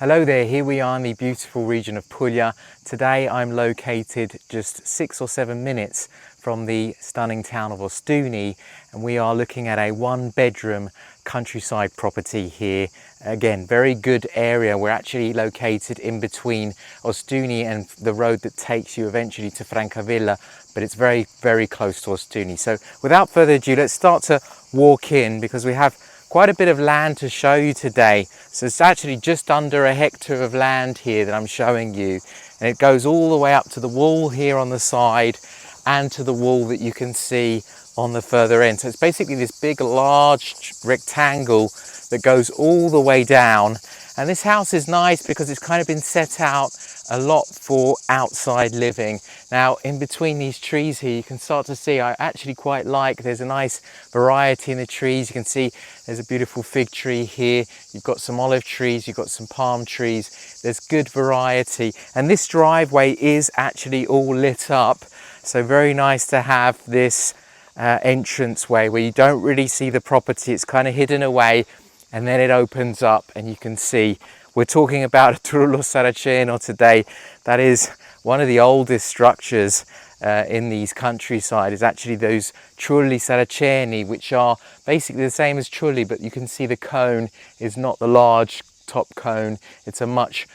Hello there, here we are in the beautiful region of Puglia. Today I'm located just 6 or 7 minutes from the stunning town of Ostuni, and we are looking at a one-bedroom countryside property here. Again, very good area. We're actually located in between Ostuni and the road that takes you eventually to Francavilla, but it's very, very close to Ostuni. So without further ado, let's start to walk in because we have quite a bit of land to show you today. So it's actually just under a hectare of land here that I'm showing you, and it goes all the way up to the wall here on the side and to the wall that you can see on the further end. So it's basically this big large rectangle that goes all the way down, and this house is nice because it's kind of been set out a lot for outside living. Now in between these trees here you can start to see, I actually quite like, there's a nice variety in the trees. You can see there's a beautiful fig tree here, you've got some olive trees, you've got some palm trees, there's good variety. And this driveway is actually all lit up, so very nice to have this entranceway where you don't really see the property, it's kind of hidden away, and then it opens up and you can see. We're talking about a Trullo Saraceno today. That is one of the oldest structures in these countryside. Is actually those Trulli Saraceni, which are basically the same as Trulli, but you can see the cone is not the large top cone, it's a much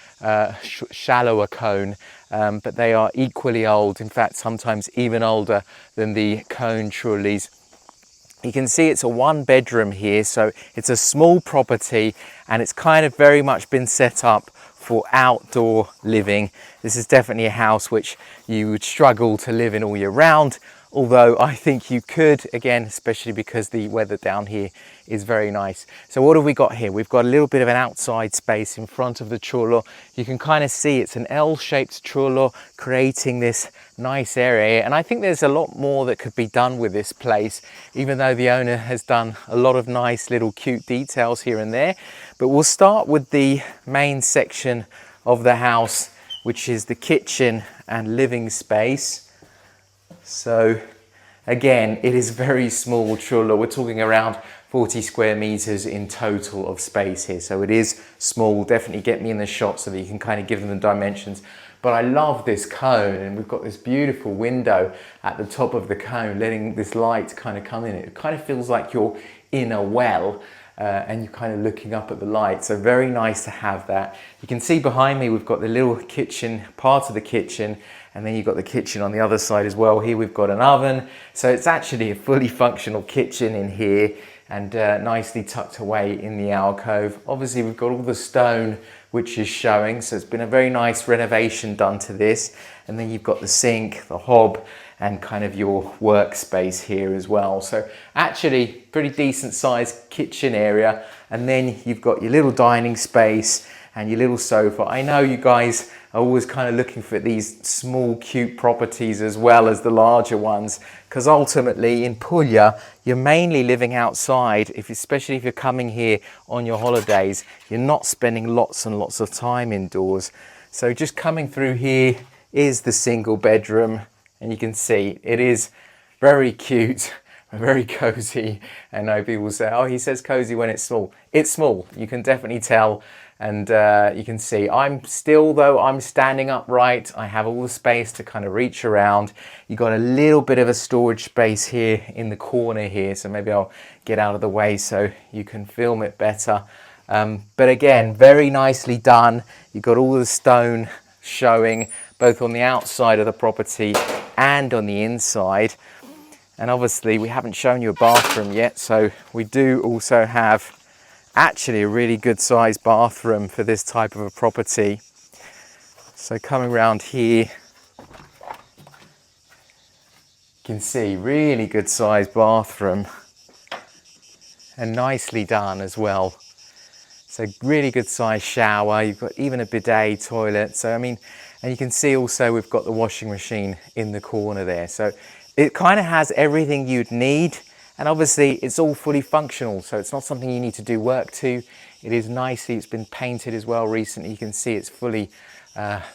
shallower cone, but they are equally old, in fact sometimes even older than the cone Trullis. You can see it's a one bedroom here, so it's a small property and it's kind of very much been set up for outdoor living. This is definitely a house which you would struggle to live in all year round, although I think you could, again, especially because the weather down here is very nice. So what have we got here? We've got a little bit of an outside space in front of the Trullo. You can kind of see it's an L-shaped Trullo, creating this nice area. And I think there's a lot more that could be done with this place, even though the owner has done a lot of nice little cute details here and there. But we'll start with the main section of the house, which is the kitchen and living space. So again, it is very small Trullo. We're talking around 40 square meters in total of space here. So it is small. Definitely get me in the shot so that you can kind of give them the dimensions. But I love this cone, and we've got this beautiful window at the top of the cone, letting this light kind of come in. It kind of feels like you're in a well and you're kind of looking up at the light. So very nice to have that. You can see behind me, we've got the little kitchen, part of the kitchen, and then you've got the kitchen on the other side as well. Here we've got an oven. So it's actually a fully functional kitchen in here, and nicely tucked away in the alcove. Obviously we've got all the stone which is showing, so it's been a very nice renovation done to this. And then you've got the sink, the hob, and kind of your workspace here as well. So actually pretty decent sized kitchen area. And then you've got your little dining space and your little sofa. I know you guys are always kind of looking for these small cute properties as well as the larger ones, because ultimately in Puglia you're mainly living outside, especially if you're coming here on your holidays. You're not spending lots and lots of time indoors. So just coming through here is the single bedroom, and you can see it is very cute, very cozy. And I know people say, oh, he says cozy when it's small. It's small, you can definitely tell. And you can see I'm standing upright. I have all the space to kind of reach around. You've got a little bit of a storage space here in the corner here. So maybe I'll get out of the way so you can film it better. But again, very nicely done. You've got all the stone showing both on the outside of the property and on the inside. And obviously we haven't shown you a bathroom yet. So we do also have actually a really good sized bathroom for this type of a property. So coming around here, you can see really good sized bathroom and nicely done as well. So really good sized shower. You've got even a bidet toilet. So I mean, and you can see also we've got the washing machine in the corner there. So it kind of has everything you'd need. And obviously it's all fully functional, so it's not something you need to do work to. It is nicely, it's been painted as well recently. You can see it's fully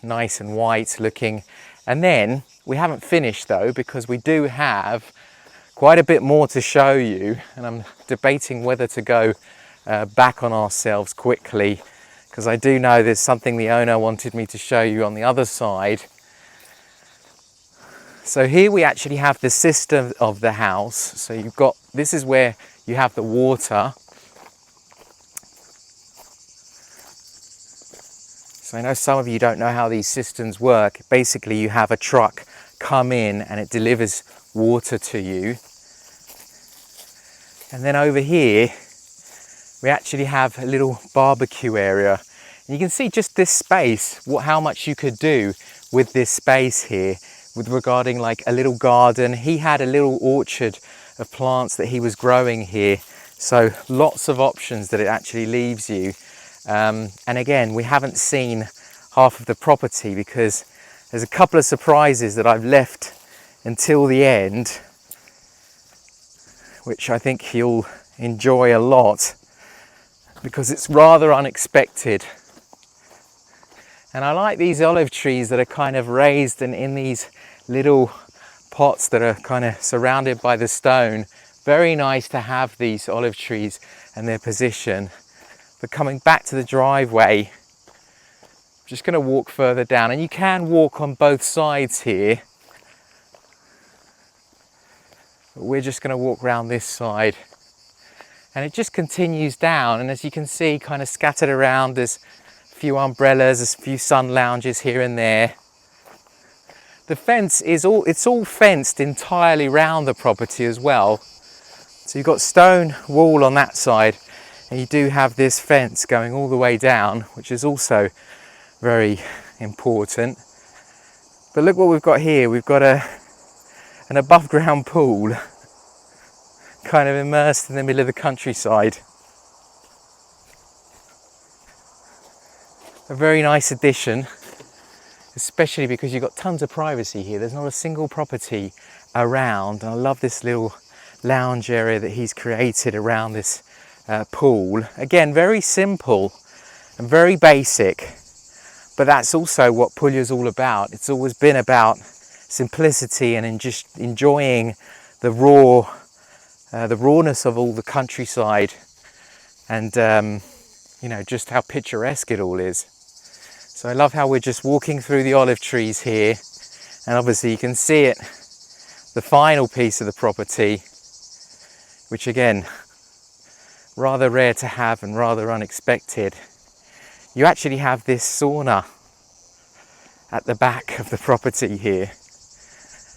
nice and white looking. And then we haven't finished though, because we do have quite a bit more to show you. And I'm debating whether to go back on ourselves quickly because I do know there's something the owner wanted me to show you on the other side. So here we actually have the system of the house. So you've got, this is where you have the water. So I know some of you don't know how these systems work. Basically, you have a truck come in and it delivers water to you. And then over here, we actually have a little barbecue area. And you can see just this space, how much you could do with this space here, with regarding like a little garden. He had a little orchard of plants that he was growing here. So lots of options that it actually leaves you. And again, we haven't seen half of the property because there's a couple of surprises that I've left until the end, which I think you'll enjoy a lot because it's rather unexpected. And I like these olive trees that are kind of raised and in these little pots that are kind of surrounded by the stone. Very nice to have these olive trees and their position. But coming back to the driveway, I'm just going to walk further down, and you can walk on both sides here. But we're just going to walk around this side, and it just continues down. And as you can see, kind of scattered around, there's a few umbrellas, there's a few sun lounges here and there. The fence is it's all fenced entirely round the property as well. So you've got stone wall on that side, and you do have this fence going all the way down, which is also very important. But look what we've got here. We've got an above ground pool kind of immersed in the middle of the countryside. A very nice addition, especially because you've got tons of privacy here. There's not a single property around, and I love this little lounge area that he's created around this pool. Again, very simple and very basic, but that's also what Puglia's all about. It's always been about simplicity and just enjoying the rawness of all the countryside, and you know, just how picturesque it all is. So I love how we're just walking through the olive trees here, and obviously you can see it, the final piece of the property, which again, rather rare to have and rather unexpected. You actually have this sauna at the back of the property here,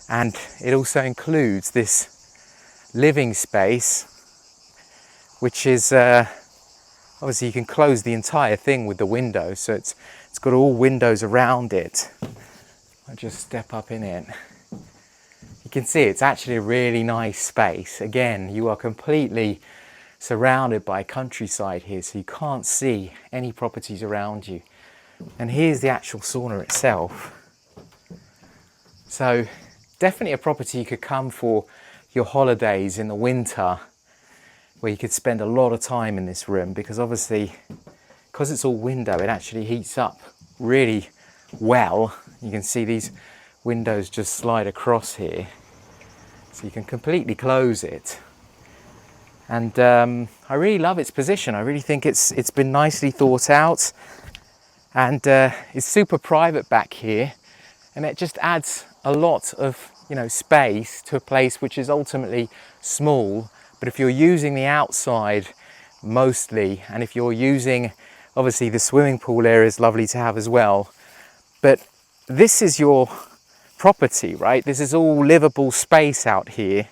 and it also includes this living space, which is obviously you can close the entire thing with the windows, so it's got all windows around it. I'll just step up in it. You can see it's actually a really nice space. Again, you are completely surrounded by countryside here, so you can't see any properties around you. And here's the actual sauna itself. So definitely a property you could come for your holidays in the winter, where you could spend a lot of time in this room, because obviously, because it's all window, it actually heats up really well. You can see these windows just slide across here, so you can completely close it. And I really love its position. I really think it's been nicely thought out, and it's super private back here, and it just adds a lot of, you know, space to a place which is ultimately small. But if you're using the outside mostly, and if you're using, obviously the swimming pool area is lovely to have as well, but this is your property, right? This is all livable space out here.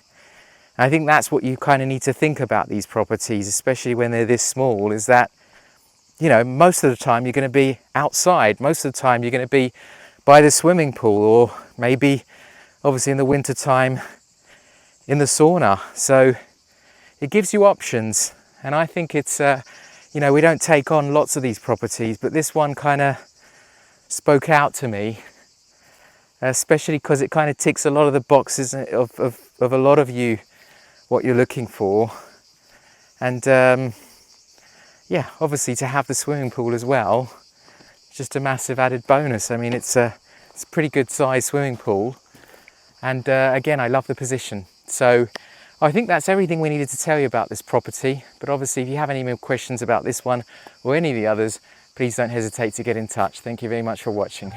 I think that's what you kind of need to think about these properties, especially when they're this small, is that, you know, most of the time you're going to be outside. Most of the time you're going to be by the swimming pool, or maybe obviously in the winter time in the sauna. So it gives you options, and I think it's, you know, we don't take on lots of these properties, but this one kind of spoke out to me, especially because it kind of ticks a lot of the boxes of a lot of you, what you're looking for. And yeah, obviously to have the swimming pool as well, just a massive added bonus. I mean, it's a pretty good sized swimming pool, and again, I love the position. So I think that's everything we needed to tell you about this property. But obviously, if you have any more questions about this one or any of the others, please don't hesitate to get in touch. Thank you very much for watching.